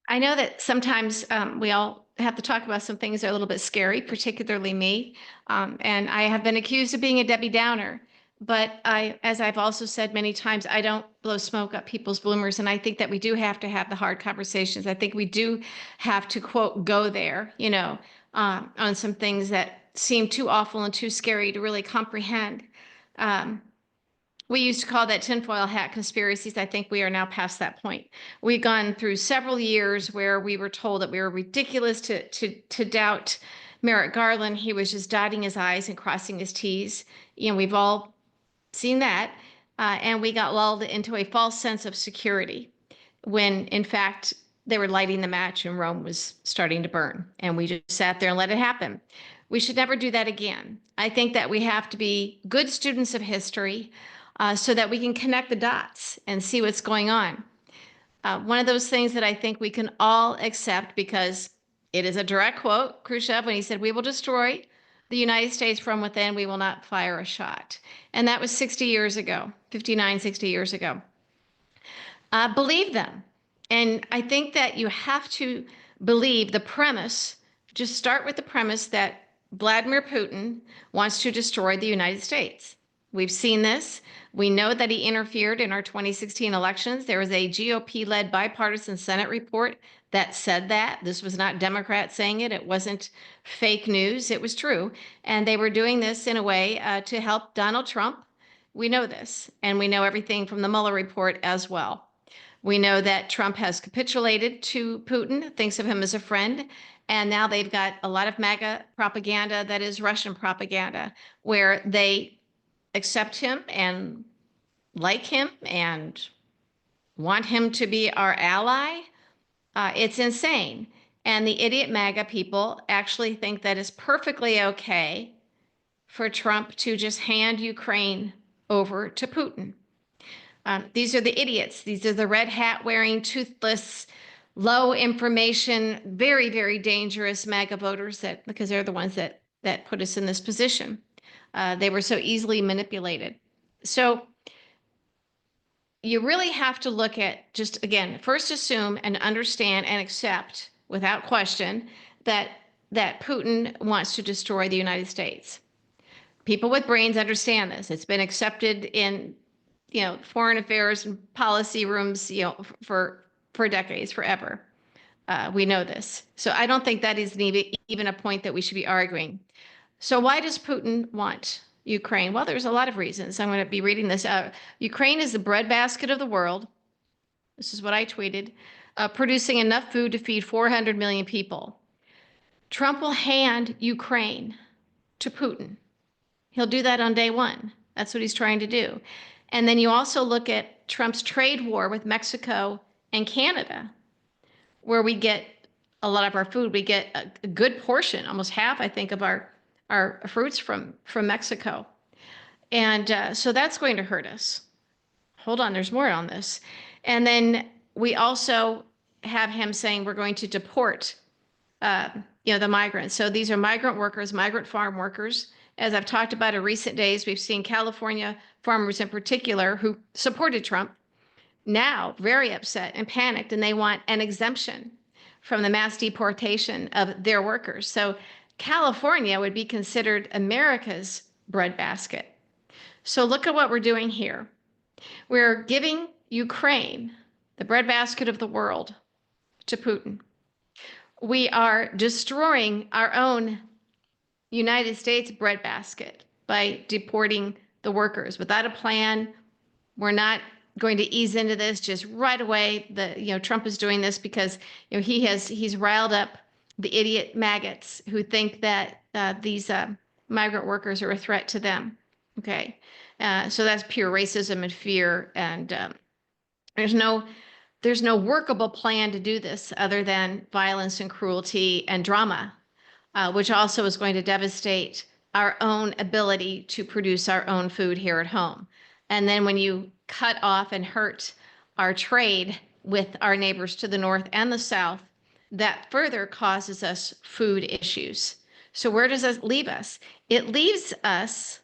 I know that sometimes we all have to talk about some things that are a little bit scary, particularly me. And I have been accused of being a Debbie Downer. But as I've also said many times, I don't blow smoke up people's bloomers. And I think that we do have to have the hard conversations. I think we do have to, quote, go there, on some things that seem too awful and too scary to really comprehend. Um, we used to call that tinfoil hat conspiracies. I think we are now past that point. We've gone through several years where we were told that we were ridiculous to doubt Merrick Garland. He was just dotting his I's and crossing his T's. We've all seen that. And we got lulled into a false sense of security when, in fact, they were lighting the match and Rome was starting to burn. And we just sat there and let it happen. We should never do that again. I think that we have to be good students of history so that we can connect the dots and see what's going on. One of those things that I think we can all accept, because it is a direct quote, Khrushchev, when he said, "We will destroy the United States from within, we will not fire a shot." And that was 60 years ago, 59, 60 years ago. Believe them. And I think that you have to believe the premise, just start with the premise that Vladimir Putin wants to destroy the United States. We've seen this. We know that he interfered in our 2016 elections. There was a GOP-led bipartisan Senate report that said that. This was not Democrats saying it. It wasn't fake news. It was true. And they were doing this in a way to help Donald Trump. We know this. And we know everything from the Mueller report as well. We know that Trump has capitulated to Putin, thinks of him as a friend. And now they've got a lot of MAGA propaganda that is Russian propaganda, where they accept him and like him and want him to be our ally. It's insane. And the idiot MAGA people actually think that it's perfectly okay for Trump to just hand Ukraine over to Putin. These are the idiots. These are the red hat wearing, toothless, low information, very, very dangerous MAGA voters because they're the ones that put us in this position. They were so easily manipulated. So you really have to look at, just again, first assume and understand and accept without question that Putin wants to destroy the United States. People with brains understand this. It's been accepted in foreign affairs and policy rooms, for decades, forever. We know this. So I don't think that is even a point that we should be arguing. So why does Putin want Ukraine? Well, there's a lot of reasons. I'm going to be reading this. Ukraine is the breadbasket of the world. This is what I tweeted, producing enough food to feed 400 million people. Trump will hand Ukraine to Putin. He'll do that on day one. That's what he's trying to do. And then you also look at Trump's trade war with Mexico and Canada, where we get a lot of our food. We get a good portion, almost half, I think, of our fruits from Mexico. And so that's going to hurt us. Hold on, there's more on this. And then we also have him saying we're going to deport the migrants. So these are migrant workers, migrant farm workers. As I've talked about in recent days, we've seen California farmers in particular who supported Trump now very upset and panicked, and they want an exemption from the mass deportation of their workers. So California would be considered America's breadbasket. So look at what we're doing here. We're giving Ukraine, the breadbasket of the world, to Putin. We are destroying our own United States breadbasket by deporting the workers without a plan. We're not going to ease into this just right away. Trump is doing this because he's riled up the idiot maggots who think that these migrant workers are a threat to them. Okay, so that's pure racism and fear, and there's no workable plan to do this other than violence and cruelty and drama. Which also is going to devastate our own ability to produce our own food here at home. And then when you cut off and hurt our trade with our neighbors to the north and the south, that further causes us food issues. So where does that leave us? It leaves us,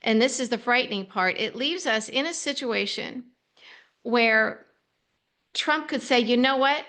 and this is the frightening part, it leaves us in a situation where Trump could say, you know what?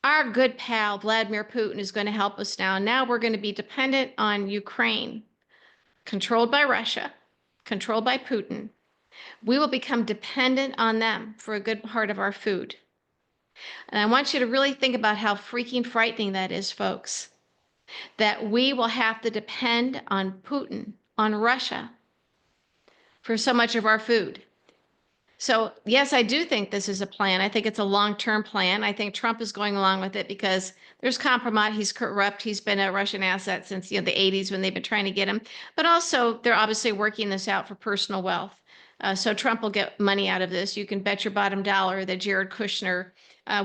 Our good pal, Vladimir Putin, is going to help us now. Now we're going to be dependent on Ukraine, controlled by Russia, controlled by Putin. We will become dependent on them for a good part of our food. And I want you to really think about how freaking frightening that is, folks, that we will have to depend on Putin, on Russia, for so much of our food. So, yes, I do think this is a plan. I think it's a long-term plan. I think Trump is going along with it because there's compromise. He's corrupt. He's been a Russian asset since, the 80s when they've been trying to get him. But also, they're obviously working this out for personal wealth. So Trump will get money out of this. You can bet your bottom dollar that Jared Kushner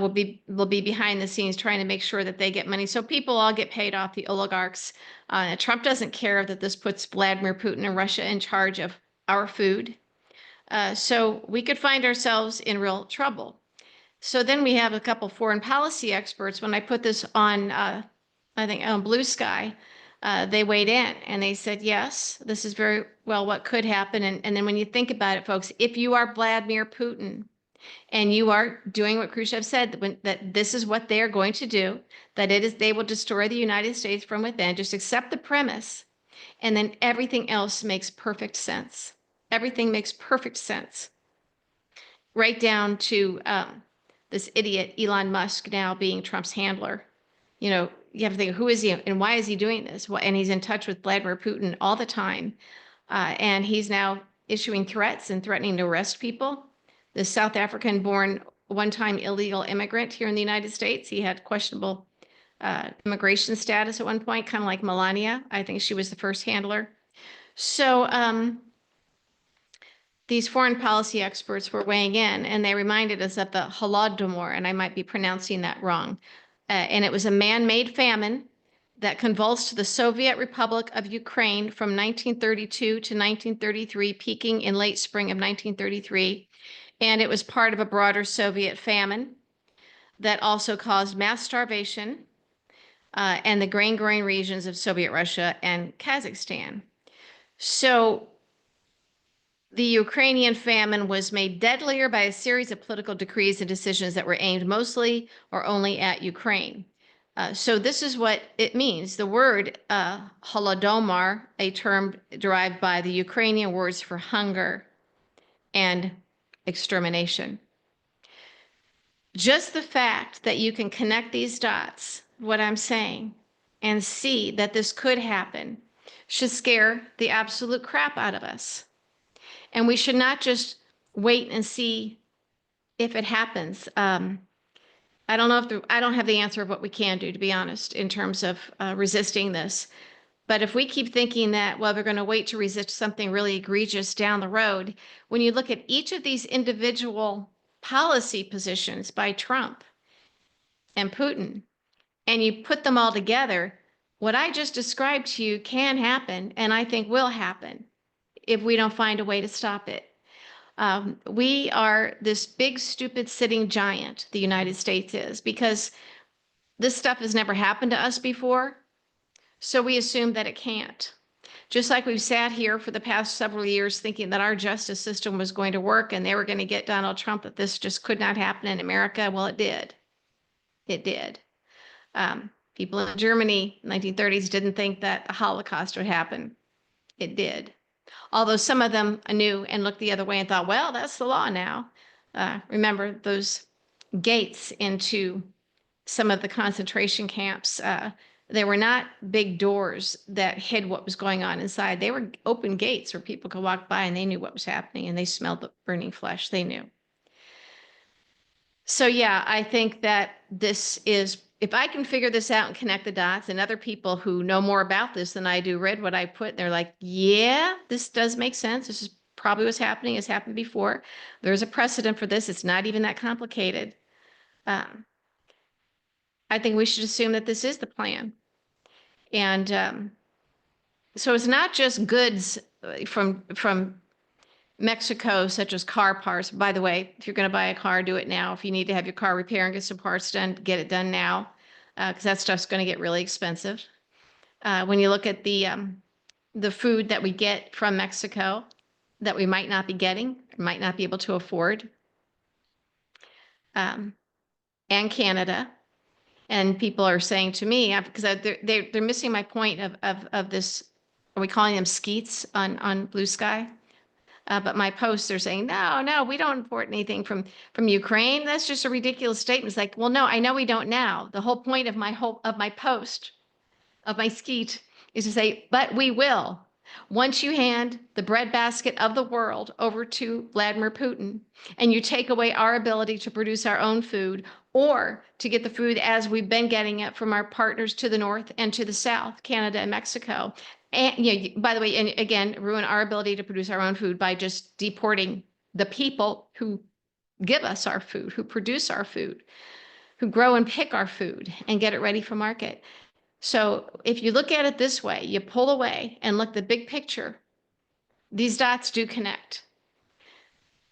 will be behind the scenes trying to make sure that they get money. So people all get paid off, the oligarchs. Trump doesn't care that this puts Vladimir Putin and Russia in charge of our food. So we could find ourselves in real trouble. So then we have a couple foreign policy experts. When I put this on, I think on Blue Sky, they weighed in and they said, yes, this is very well what could happen. And then when you think about it, folks, if you are Vladimir Putin and you are doing what Khrushchev said, that this is what they are going to do, that they will destroy the United States from within, just accept the premise, and then everything else makes perfect sense. Everything makes perfect sense. Right down to this idiot Elon Musk now being Trump's handler. You have to think, who is he and why is he doing this? Well, and he's in touch with Vladimir Putin all the time. And he's now issuing threats and threatening to arrest people. The South African-born one-time illegal immigrant here in the United States, he had questionable immigration status at one point, kind of like Melania. I think she was the first handler. So these foreign policy experts were weighing in, and they reminded us of the Holomodor, and I might be pronouncing that wrong. And it was a man-made famine that convulsed the Soviet Republic of Ukraine from 1932 to 1933, peaking in late spring of 1933. And it was part of a broader Soviet famine that also caused mass starvation and the grain-growing regions of Soviet Russia and Kazakhstan. So the Ukrainian famine was made deadlier by a series of political decrees and decisions that were aimed mostly or only at Ukraine. So this is what it means. The word Holodomor, a term derived by the Ukrainian words for hunger and extermination. Just the fact that you can connect these dots, what I'm saying, and see that this could happen should scare the absolute crap out of us. And we should not just wait and see if it happens. I don't know I don't have the answer of what we can do, to be honest, in terms of resisting this. But if we keep thinking that, well, we're going to wait to resist something really egregious down the road, when you look at each of these individual policy positions by Trump and Putin, and you put them all together, what I just described to you can happen, and I think will happen if we don't find a way to stop it. We are this big, stupid, sitting giant, the United States is, because this stuff has never happened to us before. So we assume that it can't. Just like we've sat here for the past several years thinking that our justice system was going to work and they were going to get Donald Trump, that this just could not happen in America. Well, it did. It did. People in Germany in the 1930s didn't think that the Holocaust would happen. It did. Although some of them knew and looked the other way and thought, well, that's the law now. Remember those gates into some of the concentration camps. They were not big doors that hid what was going on inside. They were open gates where people could walk by and they knew what was happening and they smelled the burning flesh. They knew. So yeah, I think that this is, if I can figure this out and connect the dots, and other people who know more about this than I do read what I put, they're like, yeah, this does make sense. This is probably what's happening. It's happened before. There's a precedent for this. It's not even that complicated. I think we should assume that this is the plan. And so it's not just goods from Mexico, such as car parts. By the way, if you're going to buy a car, do it now. If you need to have your car repaired and get some parts done, get it done now, because that stuff's going to get really expensive. When you look at the food that we get from Mexico that we might not be getting, might not be able to afford, and Canada. And people are saying to me, because they're missing my point of this, are we calling them skeets on Blue Sky? But my posts are saying, no, no, we don't import anything from Ukraine. That's just a ridiculous statement. It's like, well, no, I know we don't now. The whole point of my post, of my skeet, is to say, but we will. Once you hand the breadbasket of the world over to Vladimir Putin and you take away our ability to produce our own food or to get the food as we've been getting it from our partners to the north and to the south, Canada and Mexico, and by the way, and again, ruin our ability to produce our own food by just deporting the people who give us our food, who produce our food, who grow and pick our food and get it ready for market. So if you look at it this way, you pull away and look the big picture, these dots do connect.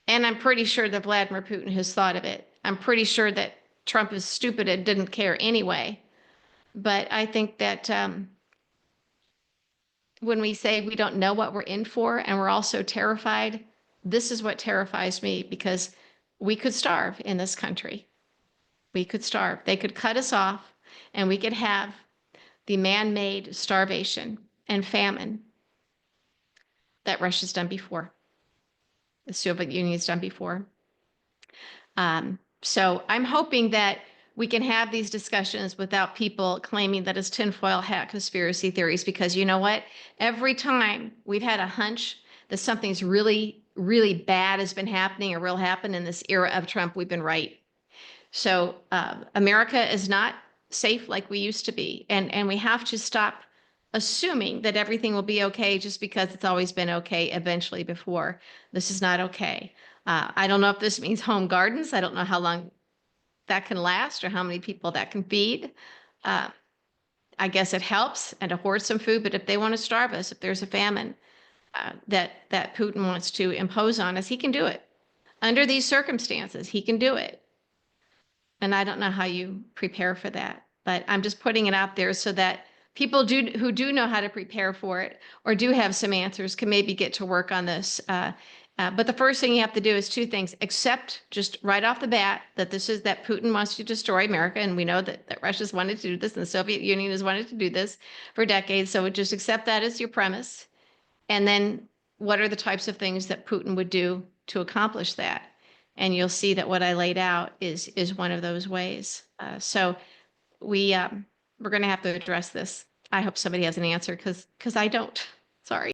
And I'm pretty sure that Vladimir Putin has thought of it. I'm pretty sure that Trump is stupid and didn't care anyway. But I think that when we say we don't know what we're in for and we're also terrified, this is what terrifies me, because we could starve in this country. We could starve. They could cut us off and we could have the man-made starvation and famine that Russia's done before, the Soviet Union's done before. So I'm hoping that we can have these discussions without people claiming that it's tinfoil hat conspiracy theories, because you know what? Every time we've had a hunch that something's really, really bad has been happening or will happen in this era of Trump, we've been right. So America is not safe like we used to be. And we have to stop assuming that everything will be okay just because it's always been okay eventually before. This is not okay. I don't know if this means home gardens. I don't know how long that can last or how many people that can feed. I guess it helps and to hoard some food, but if they want to starve us, if there's a famine that Putin wants to impose on us, he can do it. Under these circumstances, he can do it. And I don't know how you prepare for that, but I'm just putting it out there so that people who do know how to prepare for it or do have some answers can maybe get to work on this. But the first thing you have to do is two things: accept just right off the bat that that Putin wants to destroy America. And we know that Russia's wanted to do this and the Soviet Union has wanted to do this for decades. So just accept that as your premise. And then what are the types of things that Putin would do to accomplish that? And you'll see that what I laid out is one of those ways. So we're going to have to address this. I hope somebody has an answer because I don't. Sorry.